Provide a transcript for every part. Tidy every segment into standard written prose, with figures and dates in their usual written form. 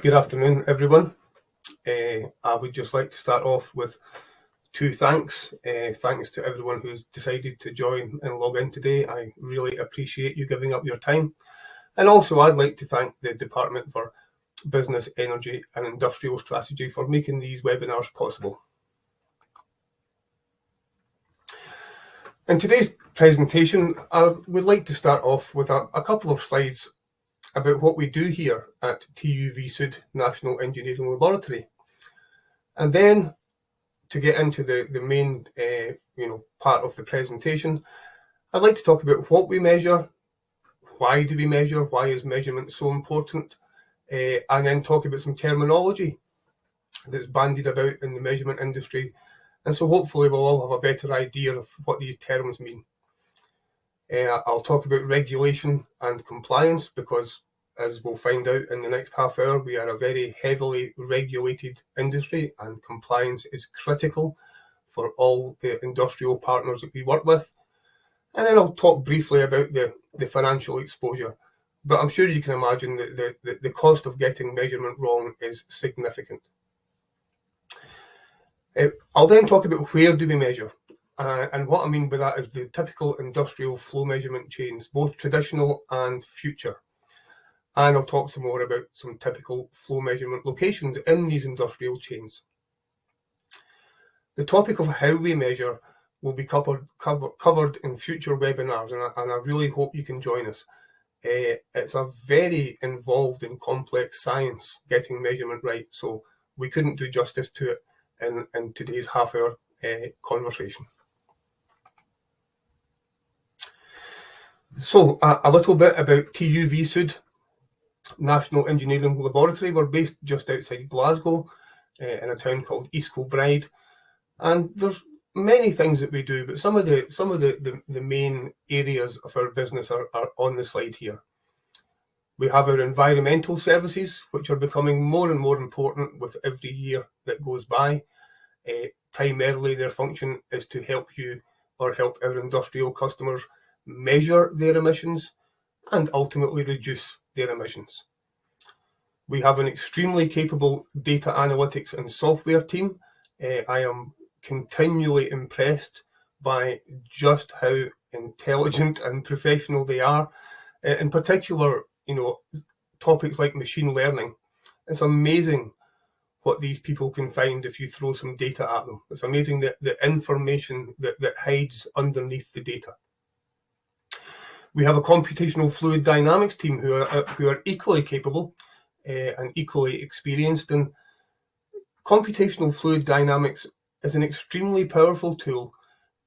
Good afternoon, everyone. I would just like to start off with two thanks. Thanks to everyone who's decided to join and log in today. I really appreciate you giving up your time. And also, I'd like to thank the Department for Business, Energy and Industrial Strategy for making these webinars possible. In today's presentation, I would like to start off with a couple of slides about what we do here at TUV Sud National Engineering Laboratory. And then to get into the main part of the presentation, I'd like to talk about what we measure, why do we measure, why is measurement so important, and then talk about some terminology that's bandied about in the measurement industry. And so hopefully we'll all have a better idea of what these terms mean. I'll talk about regulation and compliance because, as we'll find out in the next half hour, we are a very heavily regulated industry and compliance is critical for all the industrial partners that we work with. And then I'll talk briefly about the financial exposure. But I'm sure you can imagine that the cost of getting measurement wrong is significant. I'll then talk about where do we measure. And what I mean by that is the typical industrial flow measurement chains, both traditional and future. And I'll talk some more about some typical flow measurement locations in these industrial chains. The topic of how we measure will be covered in future webinars, and I really hope you can join us. It's a very involved and complex science getting measurement right, so we couldn't do justice to it in today's half-hour conversation. So a little bit about TUV Sud National Engineering Laboratory. We're based just outside Glasgow in a town called East Kilbride, and there's many things that we do, but some of the main areas of our business are on the slide here. We have our environmental services, which are becoming more and more important with every year that goes by. Primarily their function is to help you or help our industrial customers measure their emissions and ultimately reduce their emissions. We have an extremely capable data analytics and software team. I am continually impressed by just how intelligent and professional they are. In particular, topics like machine learning. It's amazing what these people can find if you throw some data at them. It's amazing the information that hides underneath the data. We have a computational fluid dynamics team who are equally capable and equally experienced. And computational fluid dynamics is an extremely powerful tool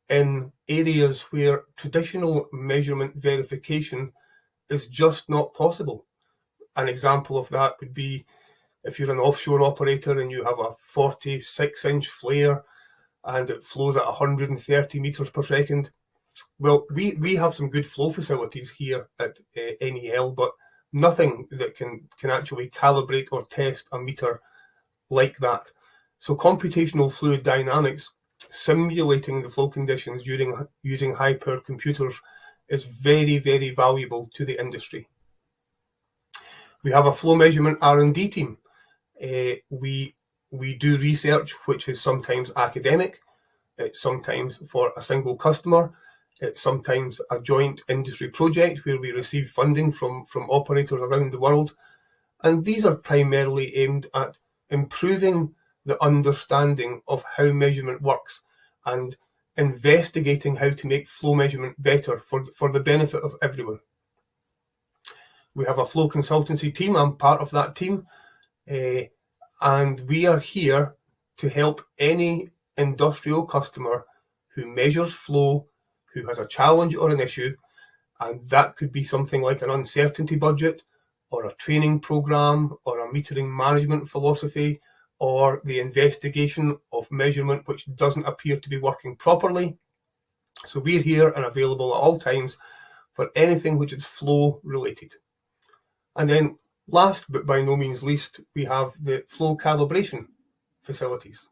in areas where traditional measurement verification is just not possible. An example of that would be if you're an offshore operator and you have a 46-inch flare and it flows at 130 meters per second. Well, we have some good flow facilities here at NEL, but nothing that can actually calibrate or test a meter like that. So computational fluid dynamics, simulating the flow conditions using high-powered computers, is very, very valuable to the industry. We have a flow measurement R&D team. We do research which is sometimes academic, it's sometimes for a single customer, it's sometimes a joint industry project where we receive funding from operators around the world. And these are primarily aimed at improving the understanding of how measurement works and investigating how to make flow measurement better for the benefit of everyone. We have a flow consultancy team. I'm part of that team. And we are here to help any industrial customer who measures flow, who has a challenge or an issue, and that could be something like an uncertainty budget or a training program or a metering management philosophy or the investigation of measurement which doesn't appear to be working properly. So we're here and available at all times for anything which is flow related. And then last but by no means least, we have the flow calibration facilities.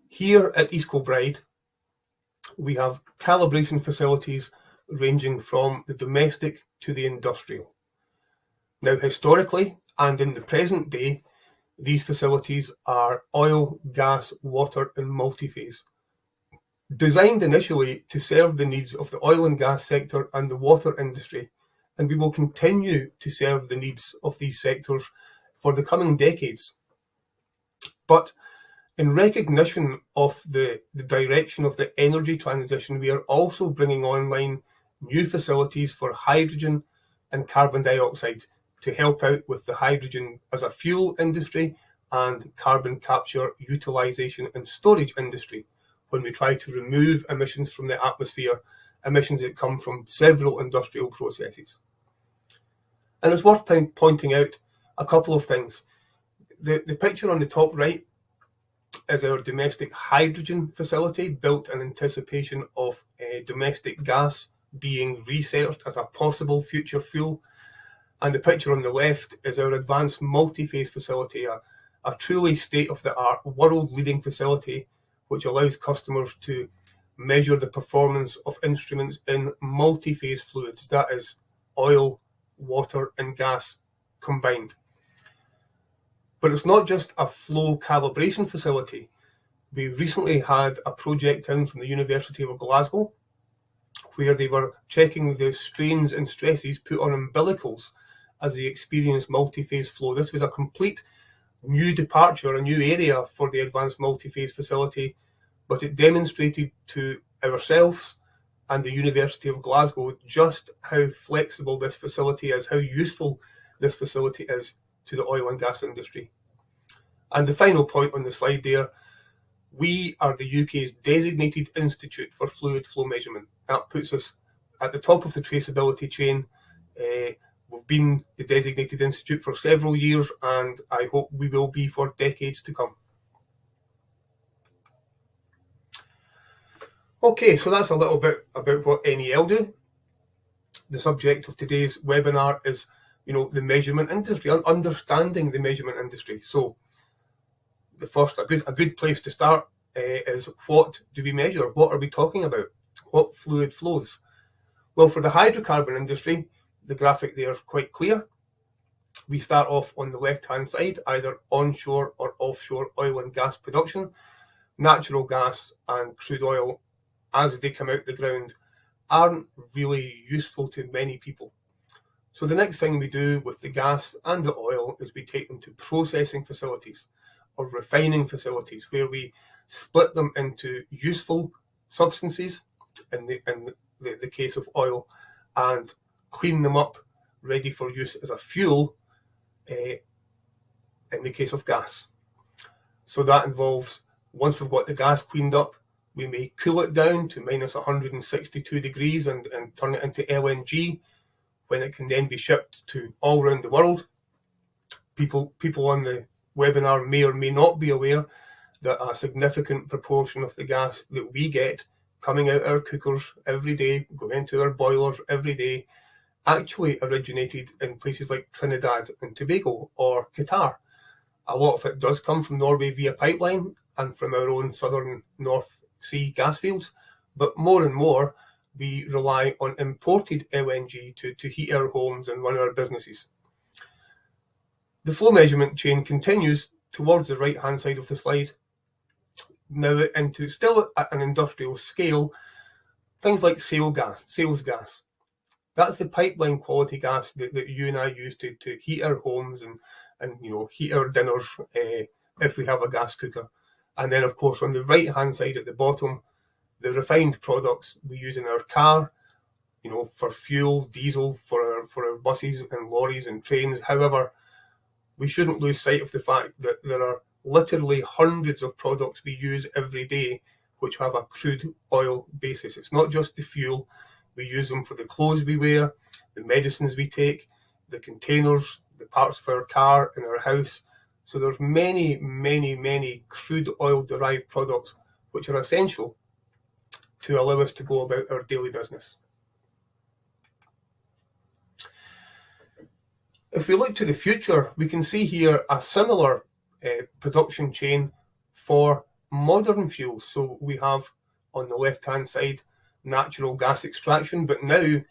Here at East Kilbride, we have calibration facilities ranging from the domestic to the industrial. Now, historically and in the present day, these facilities are oil, gas, water and multi-phase. Designed initially to serve the needs of the oil and gas sector and the water industry, and we will continue to serve the needs of these sectors for the coming decades. But in recognition of the direction of the energy transition, we are also bringing online new facilities for hydrogen and carbon dioxide to help out with the hydrogen as a fuel industry and carbon capture, utilisation and storage industry when we try to remove emissions from the atmosphere, emissions that come from several industrial processes. And it's worth pointing out a couple of things. The picture on the top right is our domestic hydrogen facility, built in anticipation of domestic gas being researched as a possible future fuel. And the picture on the left is our advanced multi-phase facility, a truly state-of-the-art, world-leading facility which allows customers to measure the performance of instruments in multi-phase fluids, that is oil, water and gas combined. But it's not just a flow calibration facility. We recently had a project in from the University of Glasgow where they were checking the strains and stresses put on umbilicals as they experienced multi-phase flow. This was a complete new departure, a new area for the advanced multi-phase facility, but it demonstrated to ourselves and the University of Glasgow just how flexible this facility is, how useful this facility is to the oil and gas industry. And the final point on the slide there, we are the UK's designated institute for fluid flow measurement. That puts us at the top of the traceability chain. We've been the designated institute for several years, and I hope we will be for decades to come. Okay, so that's a little bit about what NEL do. The subject of today's webinar is, the measurement industry, understanding the measurement industry. So the first, a good place to start is, what do we measure? What are we talking about? What fluid flows? Well, for the hydrocarbon industry, the graphic there is quite clear. We start off on the left-hand side, either onshore or offshore oil and gas production. Natural gas and crude oil, as they come out the ground, aren't really useful to many people. So the next thing we do with the gas and the oil is we take them to processing facilities or refining facilities, where we split them into useful substances in the case of oil, and clean them up, ready for use as a fuel in the case of gas. So that involves, once we've got the gas cleaned up, we may cool it down to minus 162 degrees and turn it into LNG, when it can then be shipped to all around the world. People on the webinar may or may not be aware that a significant proportion of the gas that we get coming out our cookers every day, going into our boilers every day, actually originated in places like Trinidad and Tobago or Qatar. A lot of it does come from Norway via pipeline and from our own southern North Sea gas fields, but more and more we rely on imported LNG to heat our homes and run our businesses. The flow measurement chain continues towards the right-hand side of the slide, now into, still at an industrial scale, things like sales gas. That's the pipeline quality gas that you and I use to heat our homes and heat our dinners if we have a gas cooker. And then, of course, on the right-hand side at the bottom, the refined products we use in our car, for fuel, diesel, for our buses and lorries and trains. However, we shouldn't lose sight of the fact that there are literally hundreds of products we use every day which have a crude oil basis. It's not just the fuel. We use them for the clothes we wear, the medicines we take, the containers, the parts of our car and our house. So there's many, many, many crude oil derived products which are essential to allow us to go about our daily business. If we look to the future, we can see here a similar production chain for modern fuels. So we have on the left-hand side natural gas extraction, but now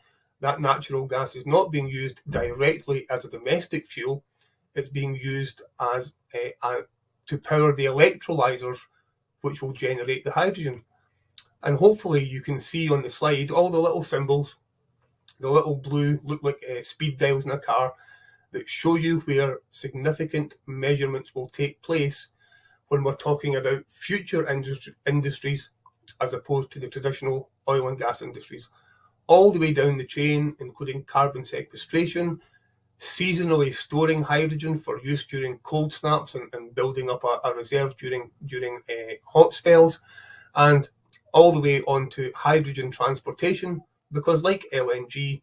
that natural gas is not being used directly as a domestic fuel. It's being used as to power the electrolyzers, which will generate the hydrogen. And hopefully you can see on the slide all the little symbols, the little blue, look like speed dials in a car, that show you where significant measurements will take place when we're talking about future industries as opposed to the traditional oil and gas industries. All the way down the chain, including carbon sequestration, seasonally storing hydrogen for use during cold snaps and building up a reserve during hot spells, and all the way on to hydrogen transportation, because like LNG,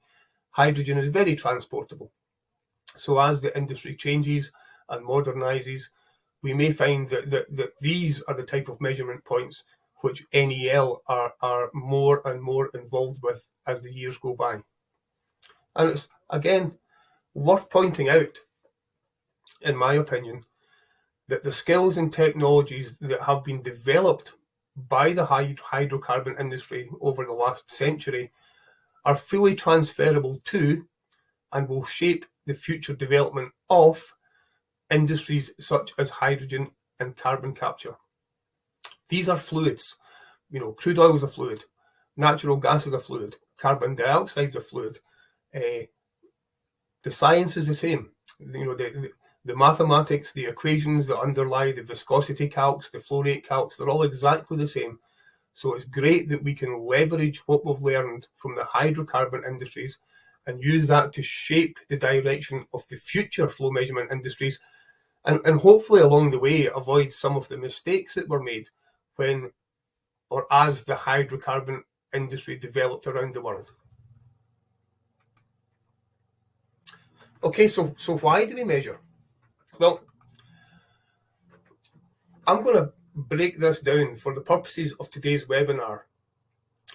hydrogen is very transportable. So as the industry changes and modernizes, we may find that these are the type of measurement points which NEL are more and more involved with as the years go by. And it's, again, worth pointing out, in my opinion, that the skills and technologies that have been developed by the hydrocarbon industry over the last century are fully transferable to and will shape the future development of industries such as hydrogen and carbon capture. These are fluids. Crude oil is a fluid, natural gas is a fluid, carbon dioxide is a fluid. The science is the same. The mathematics, the equations that underlie the viscosity calcs, the flow rate calcs, they're all exactly the same. So it's great that we can leverage what we've learned from the hydrocarbon industries and use that to shape the direction of the future flow measurement industries, and hopefully along the way avoid some of the mistakes that were made when or as the hydrocarbon industry developed around the world. Okay, so why do we measure? Well, I'm going to break this down for the purposes of today's webinar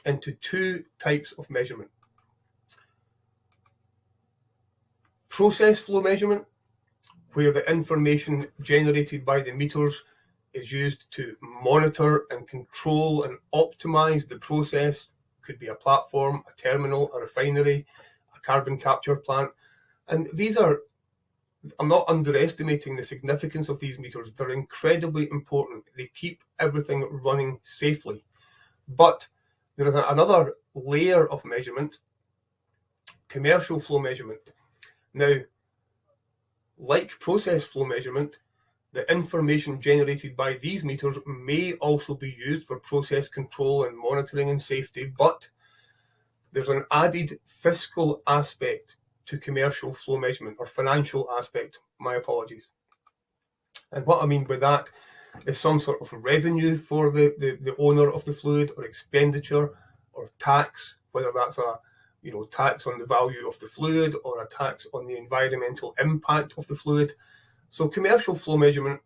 into two types of measurement. Process flow measurement, where the information generated by the meters is used to monitor and control and optimize the process. Could be a platform, a terminal, a refinery, a carbon capture plant. And these are, I'm not underestimating the significance of these meters. They're incredibly important. They keep everything running safely. But there is another layer of measurement, commercial flow measurement. Now, like process flow measurement, the information generated by these meters may also be used for process control and monitoring and safety, but there's an added fiscal aspect to commercial flow measurement, or financial aspect, my apologies. And what I mean by that is some sort of revenue for the owner of the fluid, or expenditure, or tax, whether that's a tax on the value of the fluid or a tax on the environmental impact of the fluid. So commercial flow measurement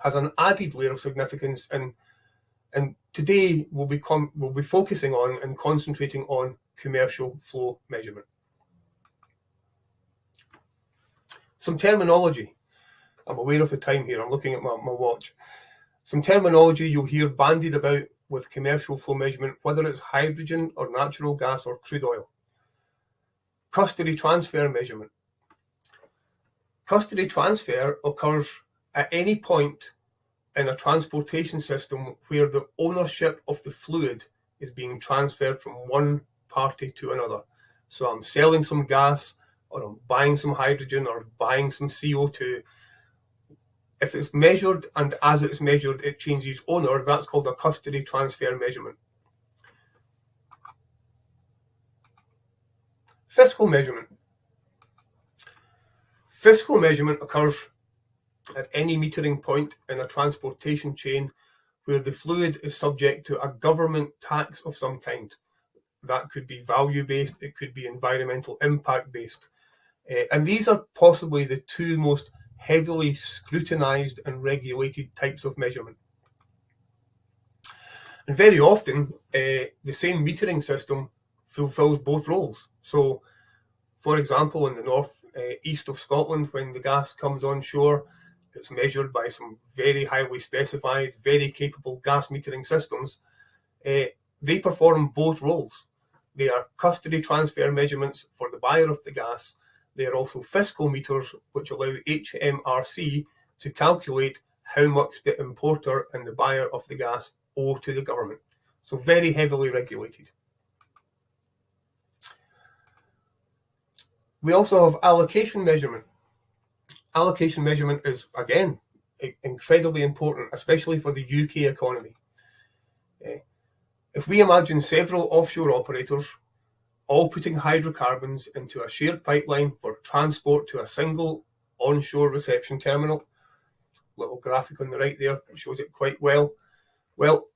has an added layer of significance, and today we'll be focusing on and concentrating on commercial flow measurement. Some terminology. I'm aware of the time here. I'm looking at my watch. Some terminology you'll hear bandied about with commercial flow measurement, whether it's hydrogen or natural gas or crude oil. Custody transfer measurement. Custody transfer occurs at any point in a transportation system where the ownership of the fluid is being transferred from one party to another. So I'm selling some gas, or I'm buying some hydrogen, or buying some CO2. If it's measured, and as it's measured it changes owner, that's called a custody transfer measurement. Fiscal measurement. Fiscal measurement occurs at any metering point in a transportation chain where the fluid is subject to a government tax of some kind. That could be value-based, it could be environmental impact-based. And these are possibly the two most heavily scrutinized and regulated types of measurement. And very often, the same metering system fulfills both roles. So, for example, in the north east of Scotland, when the gas comes on shore, it's measured by some very highly specified, very capable gas metering systems. They perform both roles. They are custody transfer measurements for the buyer of the gas. They are also fiscal meters, which allow HMRC to calculate how much the importer and the buyer of the gas owe to the government. So very heavily regulated. We also have allocation measurement. Allocation measurement is, again, incredibly important, especially for the UK economy. If we imagine several offshore operators all putting hydrocarbons into a shared pipeline for transport to a single onshore reception terminal, little graphic on the right there shows it quite well. Well,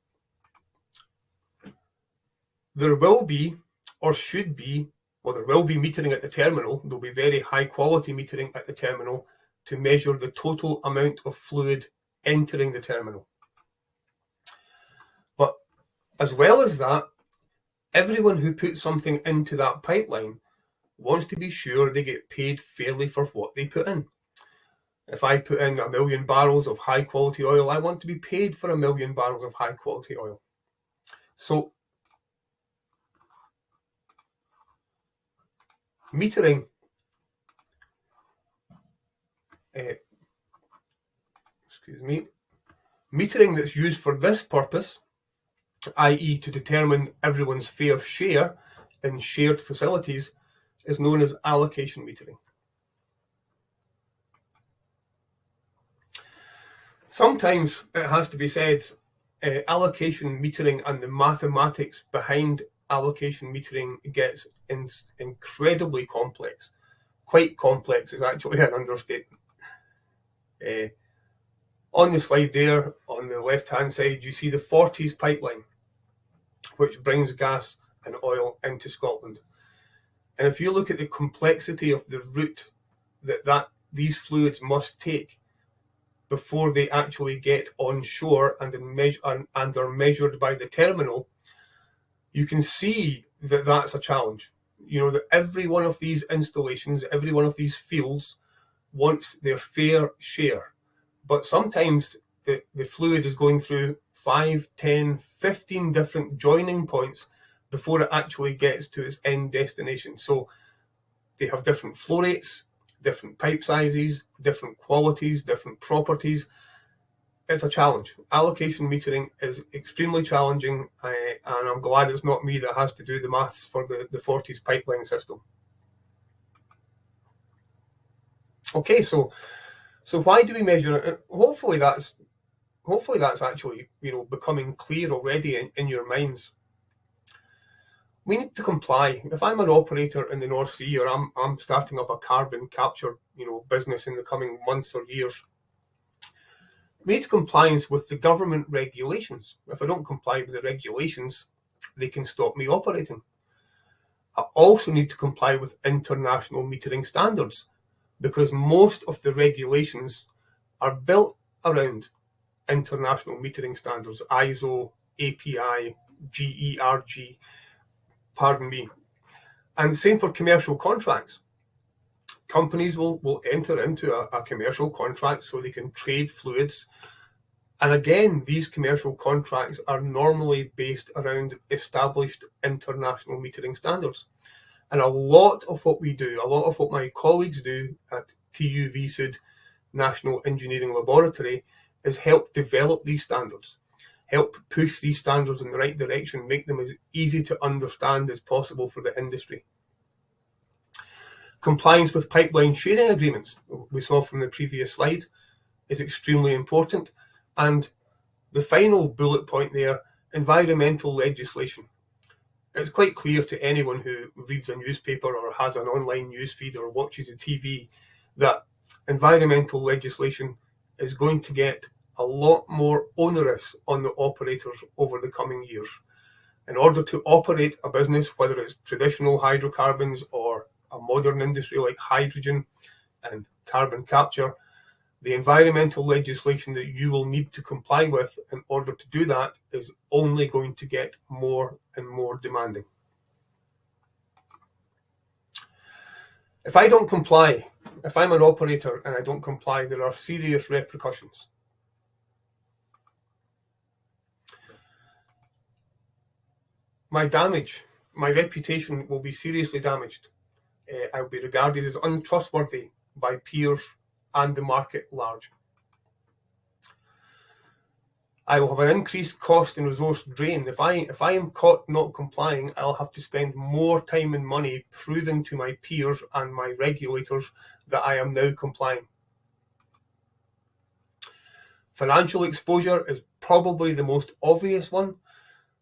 there will be, or should be, well, there will be metering at the terminal. There'll be very high quality metering at the terminal to measure the total amount of fluid entering the terminal. But as well as that, everyone who puts something into that pipeline wants to be sure they get paid fairly for what they put in. If I put in 1 million barrels of high quality oil, I want to be paid for 1 million barrels of high quality oil. So metering, metering that's used for this purpose, i.e. to determine everyone's fair share in shared facilities, is known as allocation metering. Sometimes it has to be said, allocation metering and the mathematics behind allocation metering gets incredibly complex. Quite complex is actually an understatement. On the slide there, on the left-hand side, you see the Forties pipeline, which brings gas and oil into Scotland. And if you look at the complexity of the route that these fluids must take before they actually get onshore and are measured by the terminal, you can see that that's a challenge. You know, that every one of these installations, every one of these fields wants their fair share. But sometimes the fluid is going through 5, 10, 15 different joining points before it actually gets to its end destination. So they have different flow rates, different pipe sizes, different qualities, different properties. It's a challenge. Allocation metering is extremely challenging, and I'm glad it's not me that has to do the maths for the Forties pipeline system. Okay, so why do we measure it? Hopefully that's actually, you know, becoming clear already in your minds. We need to comply. If I'm an operator in the North Sea, or I'm starting up a carbon capture, you know, business in the coming months or years, we need compliance with the government regulations. If I don't comply with the regulations, they can stop me operating. I also need to comply with international metering standards, because most of the regulations are built around international metering standards, ISO, API, GERG, pardon me. And same for commercial contracts. Companies will enter into a commercial contract so they can trade fluids. And again, these commercial contracts are normally based around established international metering standards. And a lot of what we do, a lot of what my colleagues do at TUV-SUD National Engineering Laboratory is help develop these standards, help push these standards in the right direction, make them as easy to understand as possible for the industry. Compliance with pipeline sharing agreements, we saw from the previous slide, is extremely important. And the final bullet point there, environmental legislation. It's quite clear to anyone who reads a newspaper or has an online news feed or watches the TV that environmental legislation is going to get a lot more onerous on the operators over the coming years. In order to operate a business, whether it's traditional hydrocarbons or a modern industry like hydrogen and carbon capture, the environmental legislation that you will need to comply with in order to do that is only going to get more and more demanding. If I don't comply, if I'm an operator and I don't comply, there are serious repercussions. My damage my reputation will be seriously damaged. I will be regarded as untrustworthy by peers and the market large. I will have an increased cost and resource drain. If I am caught not complying, I'll have to spend more time and money proving to my peers and my regulators that I am now complying. Financial exposure is probably the most obvious one,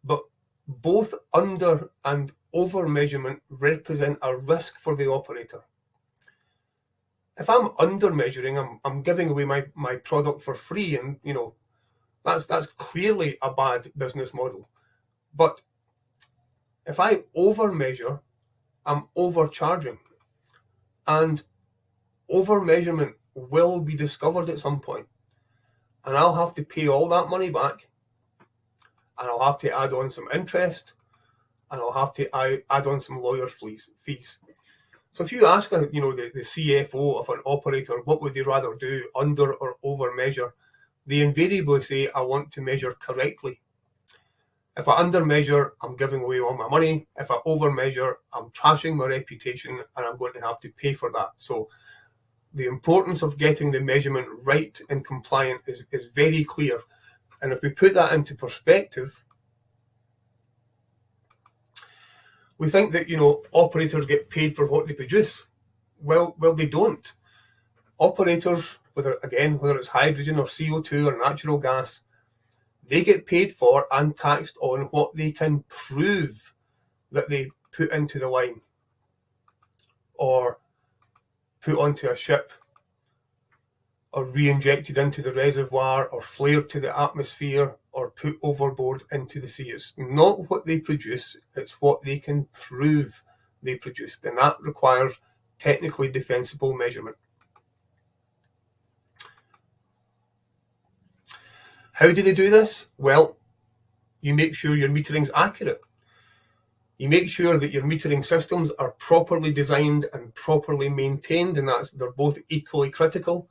but both under and over measurement represent a risk for the operator. If I'm under measuring, I'm giving away my product for free, and that's clearly a bad business model. But if I over measure, I'm overcharging, and over measurement will be discovered at some point, and I'll have to pay all that money back, and I'll have to add on some interest, and I'll have to add on some lawyer fees. So if you ask the CFO of an operator what would they rather do, under or over measure, they invariably say, I want to measure correctly. If I under measure, I'm giving away all my money. If I over measure, I'm trashing my reputation, and I'm going to have to pay for that. So the importance of getting the measurement right and compliant is very clear. And if we put that into perspective, we think that operators get paid for what they produce. Well, they don't. Operators, whether it's hydrogen or CO2 or natural gas, they get paid for and taxed on what they can prove that they put into the line, or put onto a ship, or re-injected into the reservoir, or flared to the atmosphere, or put overboard into the sea. It's not what they produce, it's what they can prove they produced, and that requires technically defensible measurement. How do they do this? Well, you make sure your metering's accurate. You make sure that your metering systems are properly designed and properly maintained, and they're both equally critical.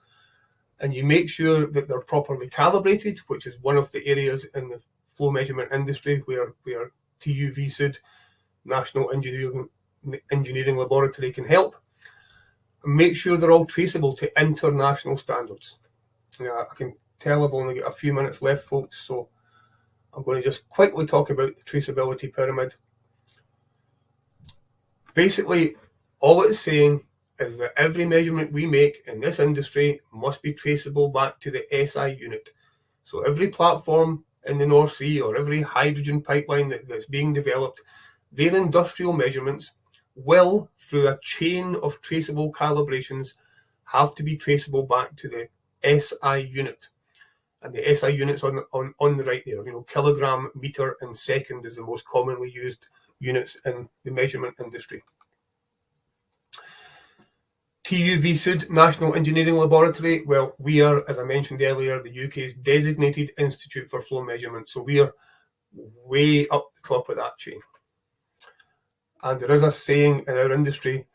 And you make sure that they're properly calibrated, which is one of the areas in the flow measurement industry where TÜV-SÜD, National Engineering Laboratory, can help. And make sure they're all traceable to international standards. I can tell I've only got a few minutes left, folks, so I'm going to just quickly talk about the Traceability Pyramid. Basically, all it's saying is that every measurement we make in this industry must be traceable back to the SI unit. So every platform in the North Sea or every hydrogen pipeline that's being developed, their industrial measurements will, through a chain of traceable calibrations, have to be traceable back to the SI unit. And the SI unit's on the right there. Kilogram, meter, and second is the most commonly used units in the measurement industry. TÜV-SÜD, National Engineering Laboratory, well, we are, as I mentioned earlier, the UK's designated institute for flow measurement. So we are way up the top of that chain. And there is a saying in our industry,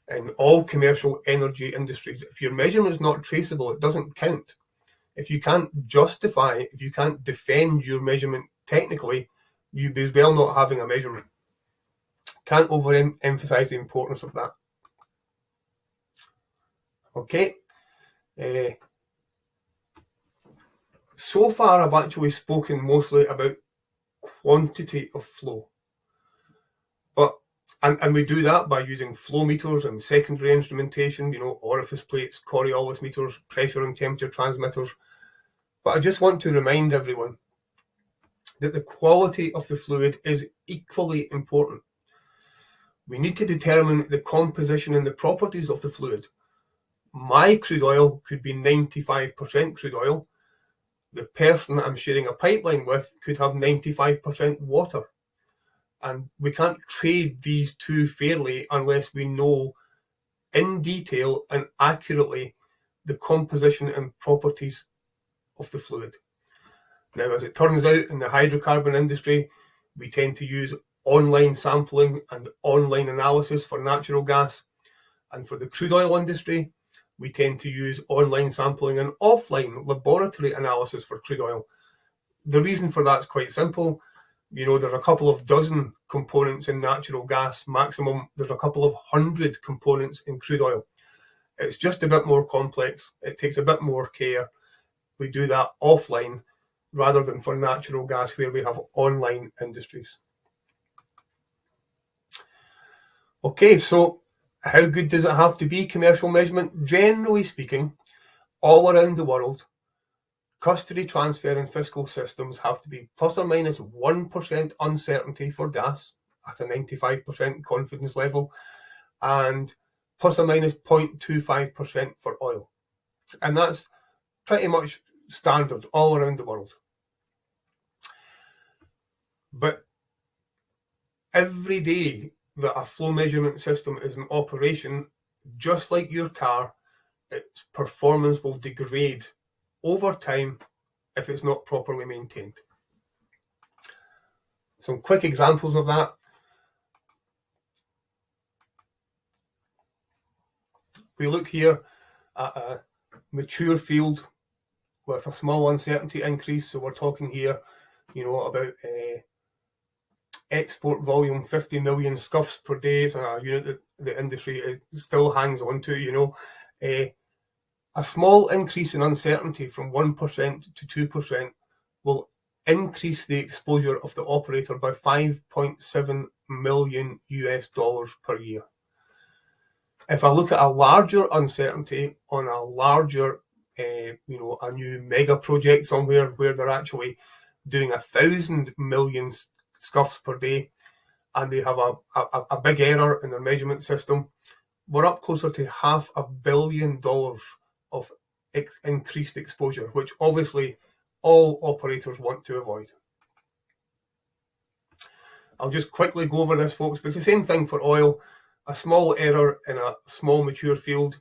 in all commercial energy industries, if your measurement is not traceable, it doesn't count. If you can't justify, if you can't defend your measurement technically, you may as well not having a measurement. Can't overemphasize the importance of that. Okay. So far, I've actually spoken mostly about quantity of flow. And we do that by using flow meters and secondary instrumentation, orifice plates, Coriolis meters, pressure and temperature transmitters. But I just want to remind everyone that the quality of the fluid is equally important. We need to determine the composition and the properties of the fluid. My crude oil could be 95% crude oil. The person that I'm sharing a pipeline with could have 95% water. And we can't trade these two fairly unless we know in detail and accurately the composition and properties of the fluid. Now, as it turns out, in the hydrocarbon industry, we tend to use online sampling and online analysis for natural gas. And for the crude oil industry, we tend to use online sampling and offline laboratory analysis for crude oil. The reason for that is quite simple. There's a couple of dozen components in natural gas. Maximum, there's a couple of 100 components in crude oil. It's just a bit more complex. It takes a bit more care. We do that offline rather than for natural gas where we have online industries. Okay, so how good does it have to be, commercial measurement? Generally speaking, all around the world, custody transfer and fiscal systems have to be plus or minus 1% uncertainty for gas at a 95% confidence level, and plus or minus 0.25% for oil. And that's pretty much standard all around the world. But every day that a flow measurement system is in operation, just like your car, its performance will degrade over time if it's not properly maintained. Some quick examples of that. We look here at a mature field with a small uncertainty increase. So we're talking here, about export volume 50 million scuffs per day. It's a unit that the industry still hangs on to. A small increase in uncertainty from 1% to 2% will increase the exposure of the operator by $5.7 million per year. If I look at a larger uncertainty on a larger, a new mega project somewhere where they're actually doing 1,000 million scuffs per day, and they have a big error in their measurement system, we're up closer to $500 million of increased exposure, which obviously all operators want to avoid. I'll just quickly go over this, folks, but it's the same thing for oil. A small error in a small mature field,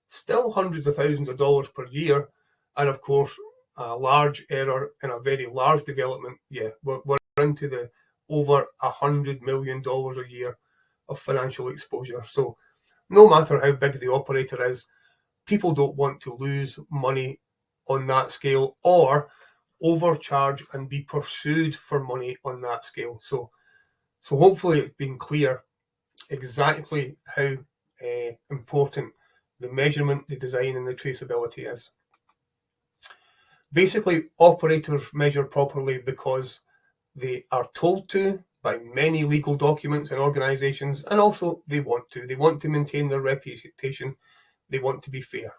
still hundreds of thousands of dollars per year, and of course a large error in a very large development, we're into the over $100 million a year of financial exposure. So no matter how big the operator is, people don't want to lose money on that scale or overcharge and be pursued for money on that scale. So hopefully it's been clear exactly how important the measurement, the design and the traceability is. Basically, operators measure properly because they are told to by many legal documents and organisations, and also they want to maintain their reputation. They want to be fair.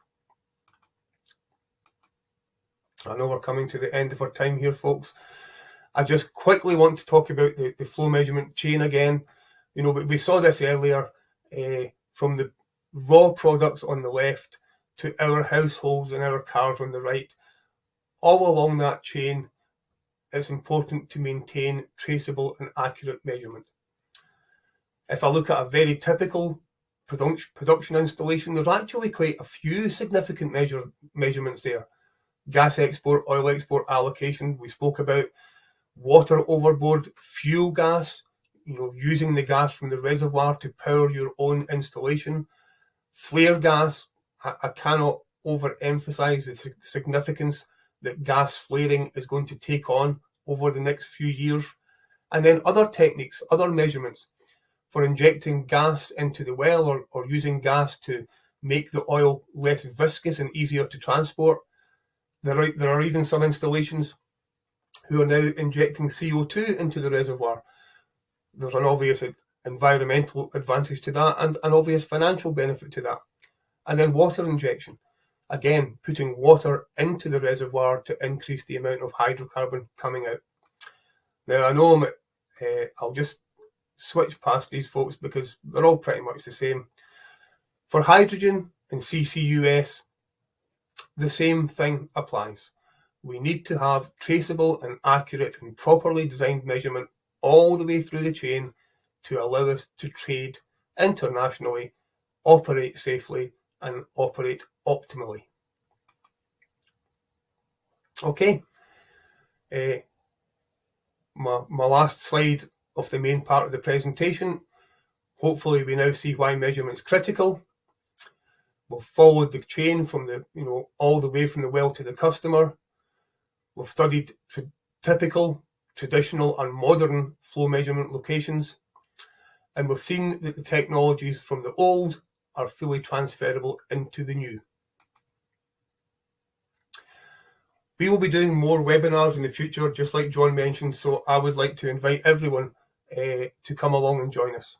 I know we're coming to the end of our time here, folks. I just quickly want to talk about the flow measurement chain again. We saw this earlier, from the raw products on the left to our households and our cars on the right. All along that chain, it's important to maintain traceable and accurate measurement. If I look at a very typical production installation, there's actually quite a few significant measurements there. Gas export, oil export allocation, we spoke about. Water overboard, fuel gas, using the gas from the reservoir to power your own installation. Flare gas, I cannot overemphasize the significance that gas flaring is going to take on over the next few years. And then other techniques, other measurements for injecting gas into the well or using gas to make the oil less viscous and easier to transport. There are even some installations who are now injecting CO2 into the reservoir. There's an obvious environmental advantage to that and an obvious financial benefit to that. And then water injection. Again, putting water into the reservoir to increase the amount of hydrocarbon coming out. Now, I know I'll just switch past these, folks, because they're all pretty much the same. For hydrogen and CCUS, the same thing applies. We need to have traceable and accurate and properly designed measurement all the way through the chain to allow us to trade internationally, operate safely, and operate optimally. Okay, my last slide of the main part of the presentation. Hopefully we now see why measurement's critical. We've followed the chain from all the way from the well to the customer. We've studied typical, traditional and modern flow measurement locations. And we've seen that the technologies from the old are fully transferable into the new. We will be doing more webinars in the future, just like John mentioned, so I would like to invite everyone to come along and join us.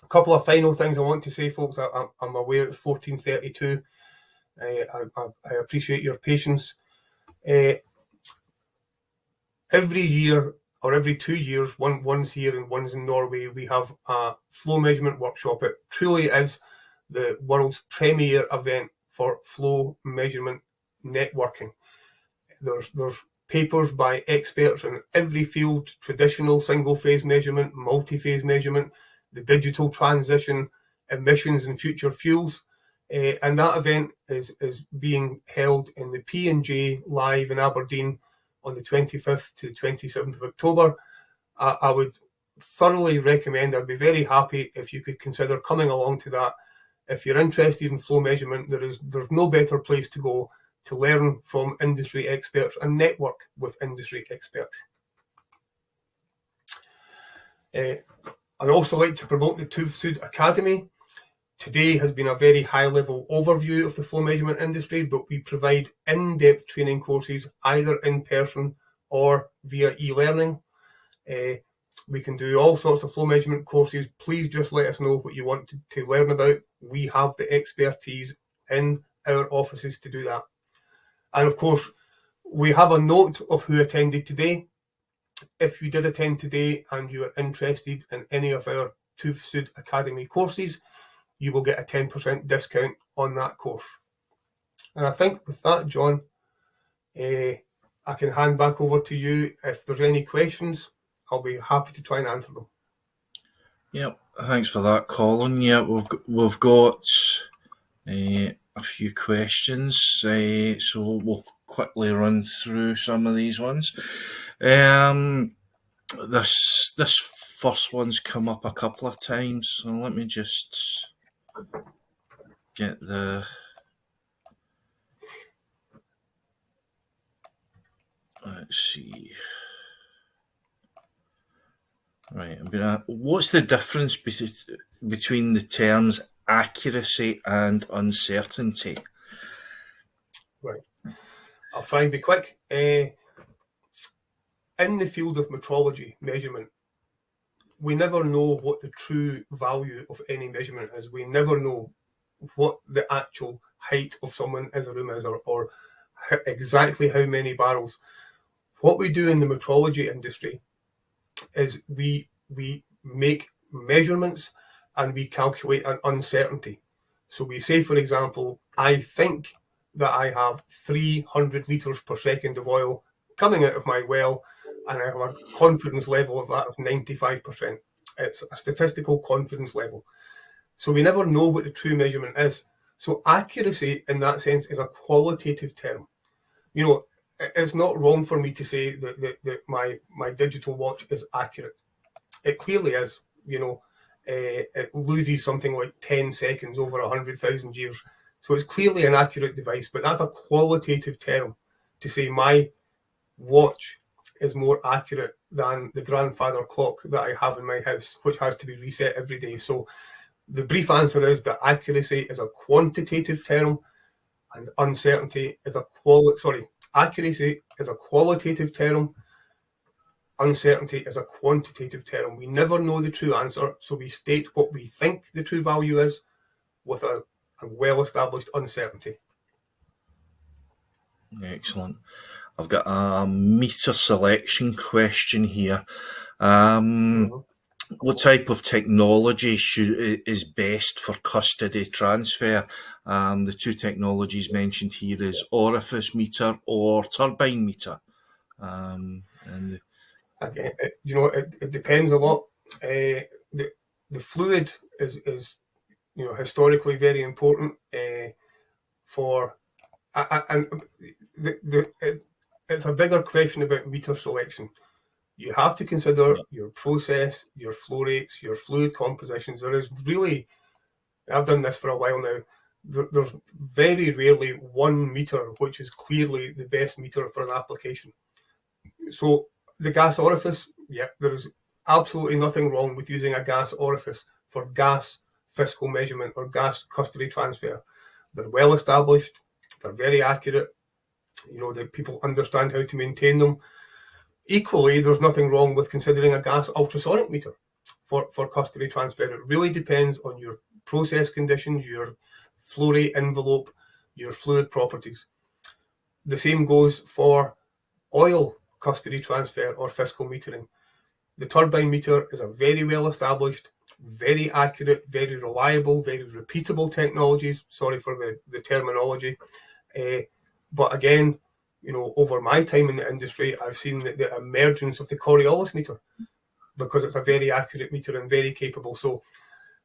A couple of final things I want to say, folks. I'm aware it's 14:32. I appreciate your patience. Every year or every 2 years, one's here and one's in Norway, we have a flow measurement workshop. It truly is the world's premier event for flow measurement networking. There's papers by experts in every field: traditional single-phase measurement, multi-phase measurement, the digital transition, emissions and future fuels. And that event is being held in the P&J Live in Aberdeen on the 25th to 27th of October. I would thoroughly recommend, I'd be very happy if you could consider coming along to that. If you're interested in flow measurement, there's no better place to go to learn from industry experts and network with industry experts. I'd also like to promote the TÜV Sud Academy. Today has been a very high-level overview of the flow measurement industry, but we provide in-depth training courses either in person or via e-learning. We can do all sorts of flow measurement courses. Please just let us know what you want to learn about. We have the expertise in our offices to do that. And of course, we have a note of who attended today. If you did attend today and you are interested in any of our TÜV Sud Academy courses, you will get a 10% discount on that course. And I think with that, John, I can hand back over to you. If there's any questions, I'll be happy to try and answer them. Yep, thanks for that, Colin. Yeah, we've got a few questions, so we'll quickly run through some of these ones. This first one's come up a couple of times, so let me just get the... Let's see. Right, what's the difference between the terms accuracy and uncertainty? Right, I'll try and be quick. In the field of metrology measurement, we never know what the true value of any measurement is. We never know what the actual height of someone in a room is, or exactly how many barrels. What we do in the metrology industry is we make measurements and we calculate an uncertainty. So we say, for example, I think that I have 300 litres per second of oil coming out of my well, and I have a confidence level of that of 95%. It's a statistical confidence level. So we never know what the true measurement is. So accuracy in that sense is a qualitative term. You know, it's not wrong for me to say that my digital watch is accurate. It clearly is. You know, it loses something like 10 seconds over 100,000 years. So it's clearly an accurate device, but that's a qualitative term to say my watch is more accurate than the grandfather clock that I have in my house, which has to be reset every day. So the brief answer is that accuracy is a quantitative term and uncertainty is a accuracy is a qualitative term, uncertainty is a quantitative term. We never know the true answer, so we state what we think the true value is with a well-established uncertainty. Excellent. I've got a meter selection question here. What type of technology is best for custody transfer? The two technologies mentioned here is orifice meter or turbine meter. Again, it depends a lot. The fluid is historically very important for, and it's a bigger question about meter selection. You have to consider your process, your flow rates, your fluid compositions. There is really, I've done this for a while now, there's very rarely one meter which is clearly the best meter for an application. So The gas orifice, yeah, there is absolutely nothing wrong with using a gas orifice for gas fiscal measurement or gas custody transfer. They're well established, they're very accurate, that people understand how to maintain them. Equally, there's nothing wrong with considering a gas ultrasonic meter for custody transfer. It really depends on your process conditions, your flow rate envelope, your fluid properties. The same goes for oil custody transfer or fiscal metering. The turbine meter is a very well established, very accurate, very reliable, very repeatable technologies. Sorry for the terminology. But again, over my time in the industry, I've seen the emergence of the Coriolis meter because it's a very accurate meter and very capable. So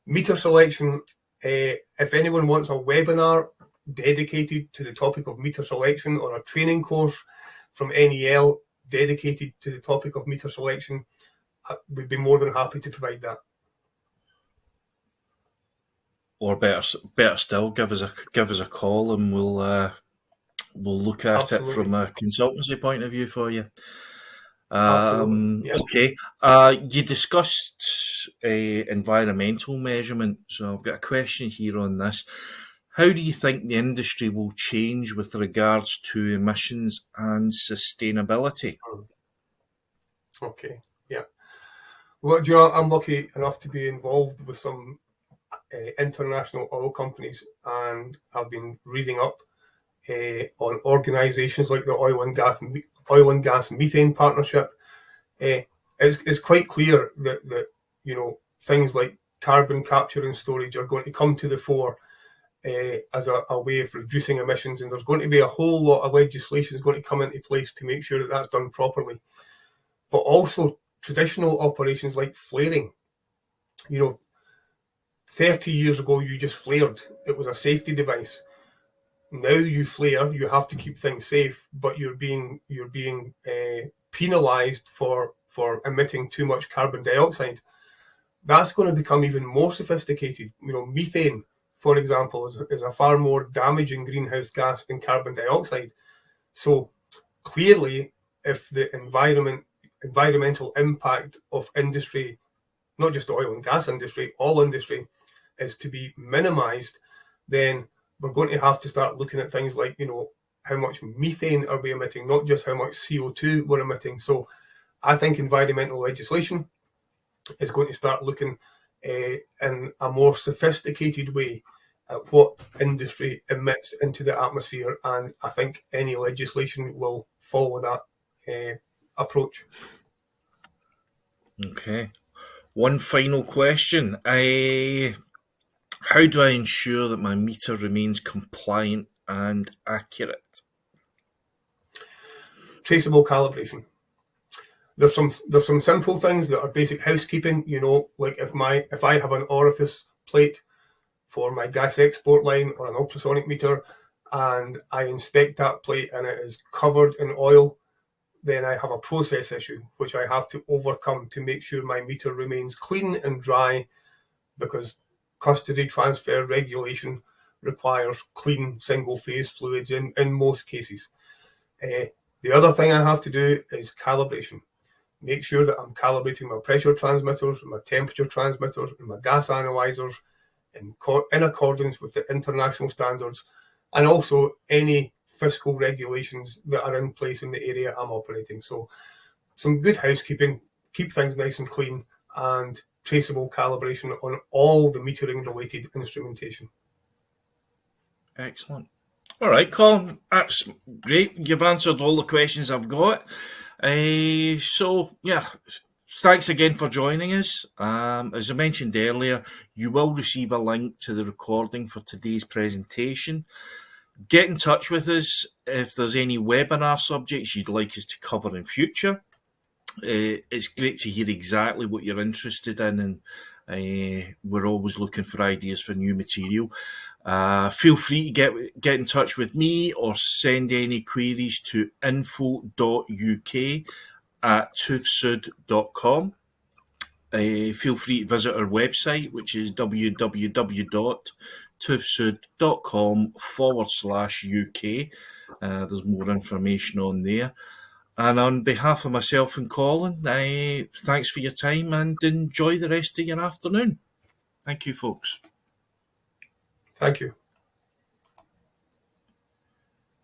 meter selection, if anyone wants a webinar dedicated to the topic of meter selection or a training course from NEL dedicated to the topic of meter selection, we'd be more than happy to provide that. Or better still, give us a call and we'll look at Absolutely. It from a consultancy point of view for you. Yeah. Okay. You discussed environmental measurement, so I've got a question here on this. How do you think the industry will change with regards to emissions and sustainability? Okay, yeah. Well, I'm lucky enough to be involved with some international oil companies, and I've been reading up on organisations like the Oil and Gas Methane Partnership. It's quite clear that things like carbon capture and storage are going to come to the fore as a way of reducing emissions, and there's going to be a whole lot of legislation is going to come into place to make sure that that's done properly. But also traditional operations like flaring. 30 years ago you just flared. It was a safety device. Now you flare, you have to keep things safe, but you're being penalised for emitting too much carbon dioxide. That's going to become even more sophisticated. Methane, for example, is a far more damaging greenhouse gas than carbon dioxide. So clearly, if the environmental impact of industry, not just the oil and gas industry, all industry, is to be minimised, then we're going to have to start looking at things like, how much methane are we emitting, not just how much CO2 we're emitting. So I think environmental legislation is going to start looking in a more sophisticated way at what industry emits into the atmosphere, and I think any legislation will follow that approach. Okay. One final question. How do I ensure that my meter remains compliant and accurate? Traceable calibration. There's some simple things that are basic housekeeping. Like if I have an orifice plate for my gas export line or an ultrasonic meter, and I inspect that plate and it is covered in oil, then I have a process issue which I have to overcome to make sure my meter remains clean and dry, because custody transfer regulation requires clean single-phase fluids in most cases. The other thing I have to do is calibration. Make sure that I'm calibrating my pressure transmitters, my temperature transmitters, and my gas analyzers in accordance with the international standards, and also any fiscal regulations that are in place in the area I'm operating. So some good housekeeping, keep things nice and clean, and traceable calibration on all the metering related instrumentation. Excellent. All right, Colin, that's great. You've answered all the questions I've got. So yeah, thanks again for joining us. As I mentioned earlier, you will receive a link to the recording for today's presentation. Get in touch with us if there's any webinar subjects you'd like us to cover in future. It's great to hear exactly what you're interested in, and we're always looking for ideas for new material. Feel free to get in touch with me or send any queries to info.uk@tufsud.com. Feel free to visit our website, which is www.tufsud.com/UK. There's more information on there. And on behalf of myself and Colin, thanks for your time and enjoy the rest of your afternoon. Thank you, folks. Thank you.